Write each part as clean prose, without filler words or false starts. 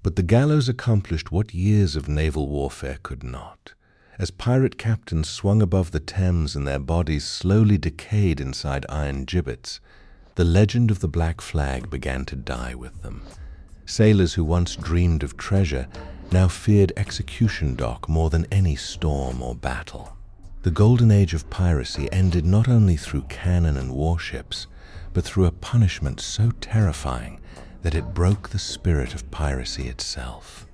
But the Gallows accomplished what years of naval warfare could not. As pirate captains swung above the Thames and their bodies slowly decayed inside iron gibbets, the legend of the Black Flag began to die with them. Sailors who once dreamed of treasure now feared execution dock more than any storm or battle. The Golden Age of Piracy ended not only through cannon and warships, but through a punishment so terrifying that it broke the spirit of piracy itself.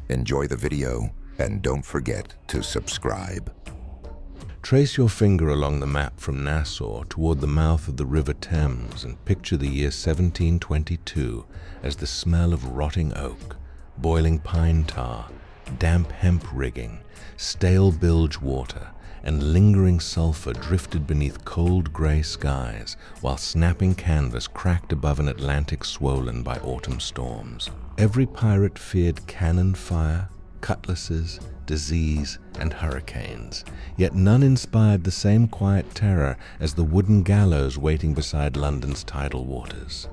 Enjoy the video and don't forget to subscribe. Trace your finger along the map from Nassau toward the mouth of the River Thames and picture the year 1722 as the smell of rotting oak, boiling pine tar, damp hemp rigging, stale bilge water, and lingering sulfur drifted beneath cold gray skies while snapping canvas cracked above an Atlantic swollen by autumn storms. Every pirate feared cannon fire, cutlasses, disease, and hurricanes, yet none inspired the same quiet terror as the wooden gallows waiting beside London's tidal waters.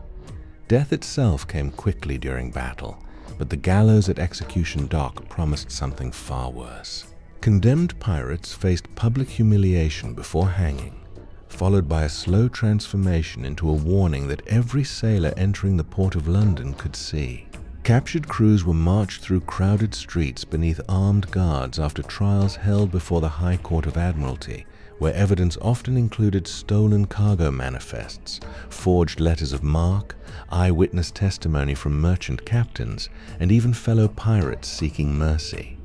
Death itself came quickly during battle, but the gallows at Execution Dock promised something far worse. Condemned pirates faced public humiliation before hanging, followed by a slow transformation into a warning that every sailor entering the port of London could see. Captured crews were marched through crowded streets beneath armed guards after trials held before the High Court of Admiralty, where evidence often included stolen cargo manifests, forged letters of marque, eyewitness testimony from merchant captains, and even fellow pirates seeking mercy.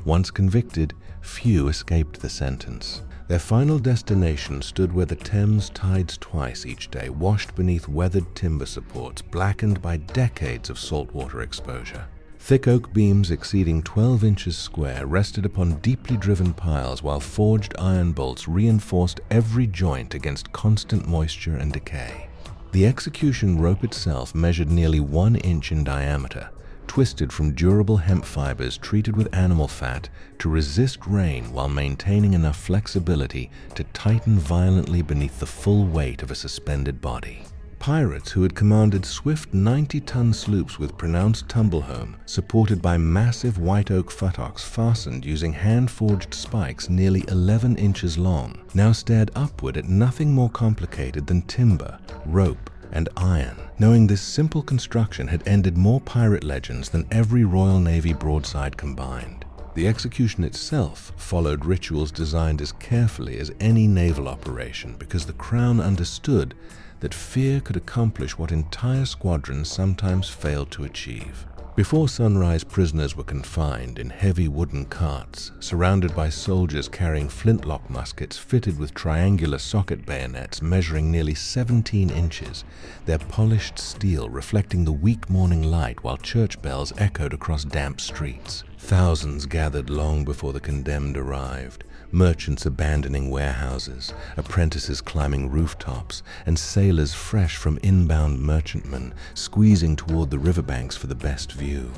Once convicted, few escaped the sentence. Their final destination stood where the Thames tides twice each day, washed beneath weathered timber supports, blackened by decades of saltwater exposure. Thick oak beams exceeding 12 inches square rested upon deeply driven piles, while forged iron bolts reinforced every joint against constant moisture and decay. The execution rope itself measured nearly 1 inch in diameter, twisted from durable hemp fibers treated with animal fat to resist rain while maintaining enough flexibility to tighten violently beneath the full weight of a suspended body. Pirates who had commanded swift 90-ton sloops with pronounced tumble-home, supported by massive white oak futtocks fastened using hand-forged spikes nearly 11 inches long, now stared upward at nothing more complicated than timber, rope, and iron, knowing this simple construction had ended more pirate legends than every Royal Navy broadside combined. The execution itself followed rituals designed as carefully as any naval operation because the Crown understood that fear could accomplish what entire squadrons sometimes failed to achieve. Before sunrise, prisoners were confined in heavy wooden carts, surrounded by soldiers carrying flintlock muskets fitted with triangular socket bayonets measuring nearly 17 inches, their polished steel reflecting the weak morning light while church bells echoed across damp streets. Thousands gathered long before the condemned arrived, merchants abandoning warehouses, apprentices climbing rooftops, and sailors fresh from inbound merchantmen squeezing toward the riverbanks for the best view.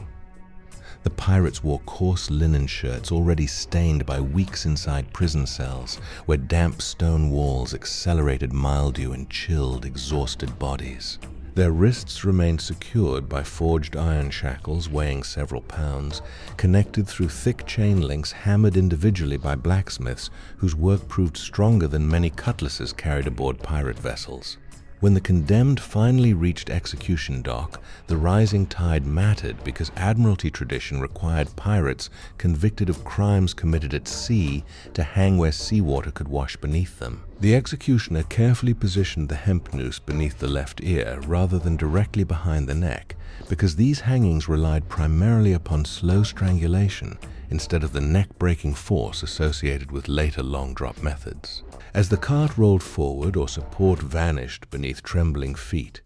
The pirates wore coarse linen shirts already stained by weeks inside prison cells, where damp stone walls accelerated mildew and chilled exhausted bodies. Their wrists remained secured by forged iron shackles weighing several pounds, connected through thick chain links hammered individually by blacksmiths whose work proved stronger than many cutlasses carried aboard pirate vessels. When the condemned finally reached Execution Dock, the rising tide mattered because Admiralty tradition required pirates convicted of crimes committed at sea to hang where seawater could wash beneath them. The executioner carefully positioned the hemp noose beneath the left ear rather than directly behind the neck, because these hangings relied primarily upon slow strangulation instead of the neck-breaking force associated with later long-drop methods. As the cart rolled forward or support vanished beneath trembling feet,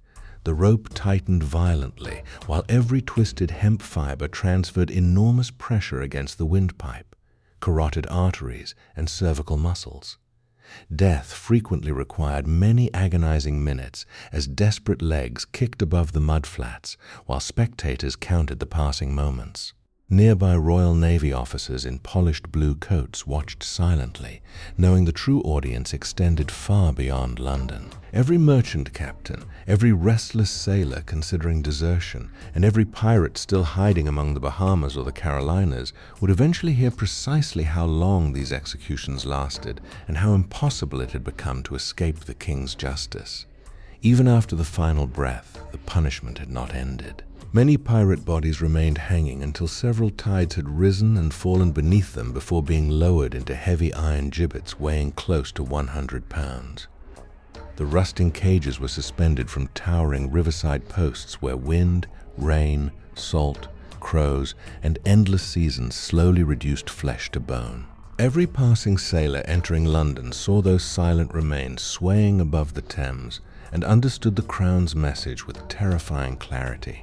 the rope tightened violently, while every twisted hemp fiber transferred enormous pressure against the windpipe, carotid arteries, and cervical muscles. Death frequently required many agonizing minutes as desperate legs kicked above the mudflats while spectators counted the passing moments. Nearby Royal Navy officers in polished blue coats watched silently, knowing the true audience extended far beyond London. Every merchant captain, every restless sailor considering desertion, and every pirate still hiding among the Bahamas or the Carolinas would eventually hear precisely how long these executions lasted and how impossible it had become to escape the king's justice. Even after the final breath, the punishment had not ended. Many pirate bodies remained hanging until several tides had risen and fallen beneath them before being lowered into heavy iron gibbets weighing close to 100 pounds. The rusting cages were suspended from towering riverside posts where wind, rain, salt, crows, and endless seasons slowly reduced flesh to bone. Every passing sailor entering London saw those silent remains swaying above the Thames and understood the Crown's message with terrifying clarity.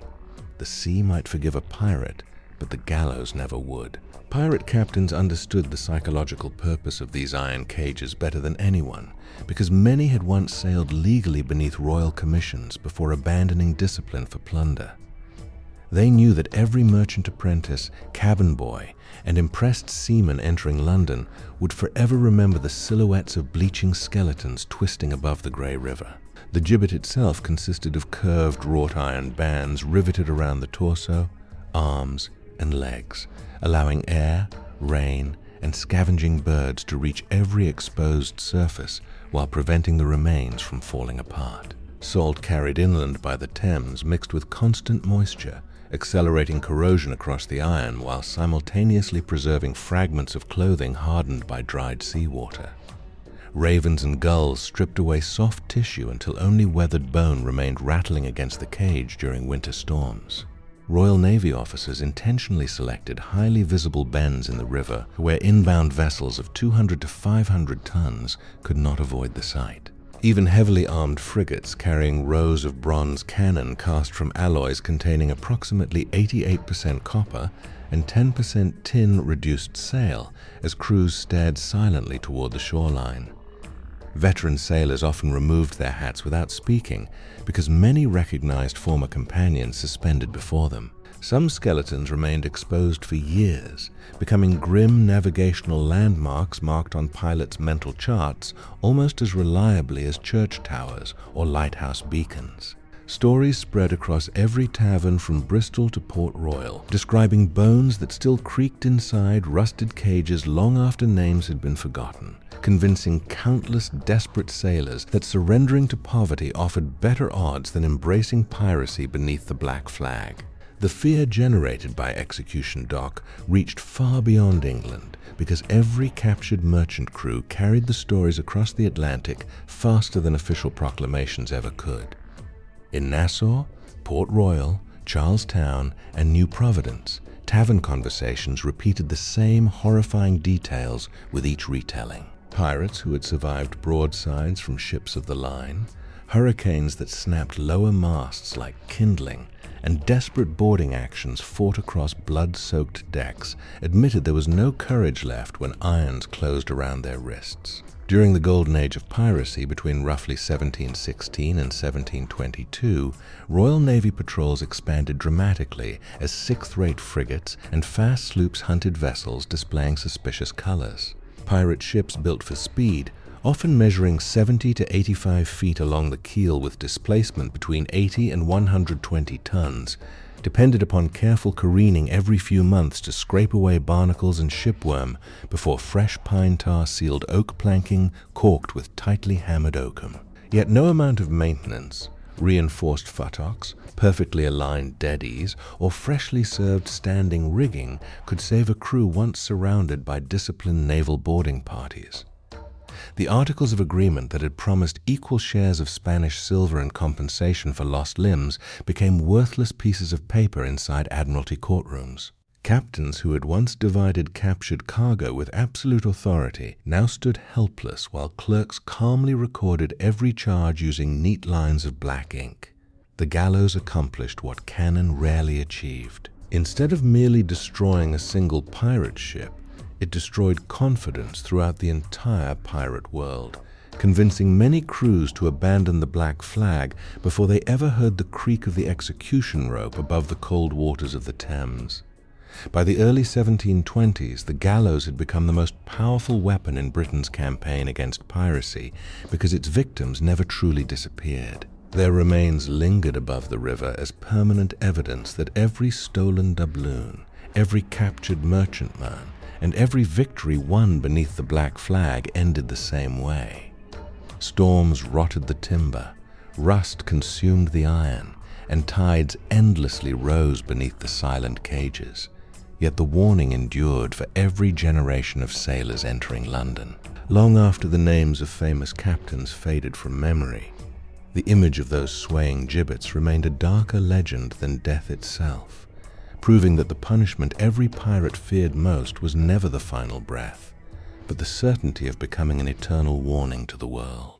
The sea might forgive a pirate, but the gallows never would. Pirate captains understood the psychological purpose of these iron cages better than anyone, because many had once sailed legally beneath royal commissions before abandoning discipline for plunder. They knew that every merchant apprentice, cabin boy, and impressed seaman entering London would forever remember the silhouettes of bleaching skeletons twisting above the grey river. The gibbet itself consisted of curved wrought iron bands riveted around the torso, arms, and legs, allowing air, rain, and scavenging birds to reach every exposed surface while preventing the remains from falling apart. Salt carried inland by the Thames mixed with constant moisture, accelerating corrosion across the iron while simultaneously preserving fragments of clothing hardened by dried seawater. Ravens and gulls stripped away soft tissue until only weathered bone remained rattling against the cage during winter storms. Royal Navy officers intentionally selected highly visible bends in the river where inbound vessels of 200 to 500 tons could not avoid the sight. Even heavily armed frigates carrying rows of bronze cannon cast from alloys containing approximately 88% copper and 10% tin reduced sail as crews stared silently toward the shoreline. Veteran sailors often removed their hats without speaking because many recognized former companions suspended before them. Some skeletons remained exposed for years, becoming grim navigational landmarks marked on pilots' mental charts almost as reliably as church towers or lighthouse beacons. Stories spread across every tavern from Bristol to Port Royal, describing bones that still creaked inside rusted cages long after names had been forgotten, convincing countless desperate sailors that surrendering to poverty offered better odds than embracing piracy beneath the black flag. The fear generated by Execution Dock reached far beyond England because every captured merchant crew carried the stories across the Atlantic faster than official proclamations ever could. In Nassau, Port Royal, Charlestown, and New Providence, tavern conversations repeated the same horrifying details with each retelling. Pirates who had survived broadsides from ships of the line, hurricanes that snapped lower masts like kindling, and desperate boarding actions fought across blood-soaked decks admitted there was no courage left when irons closed around their wrists. During the Golden Age of Piracy between roughly 1716 and 1722, Royal Navy patrols expanded dramatically as sixth-rate frigates and fast sloops hunted vessels displaying suspicious colors. Pirate ships built for speed, often measuring 70 to 85 feet along the keel with displacement between 80 and 120 tons, depended upon careful careening every few months to scrape away barnacles and shipworm before fresh pine tar sealed oak planking caulked with tightly hammered oakum. Yet no amount of maintenance, reinforced futtocks, perfectly aligned deadies, or freshly served standing rigging could save a crew once surrounded by disciplined naval boarding parties. The Articles of Agreement that had promised equal shares of Spanish silver and compensation for lost limbs became worthless pieces of paper inside Admiralty courtrooms. Captains who had once divided captured cargo with absolute authority now stood helpless while clerks calmly recorded every charge using neat lines of black ink. The gallows accomplished what cannon rarely achieved. Instead of merely destroying a single pirate ship, it destroyed confidence throughout the entire pirate world, convincing many crews to abandon the black flag before they ever heard the creak of the execution rope above the cold waters of the Thames. By the early 1720s, the gallows had become the most powerful weapon in Britain's campaign against piracy because its victims never truly disappeared. Their remains lingered above the river as permanent evidence that every stolen doubloon, every captured merchantman, and every victory won beneath the black flag ended the same way. Storms rotted the timber, rust consumed the iron, and tides endlessly rose beneath the silent cages. Yet the warning endured for every generation of sailors entering London. Long after the names of famous captains faded from memory, the image of those swaying gibbets remained a darker legend than death itself, proving that the punishment every pirate feared most was never the final breath, but the certainty of becoming an eternal warning to the world.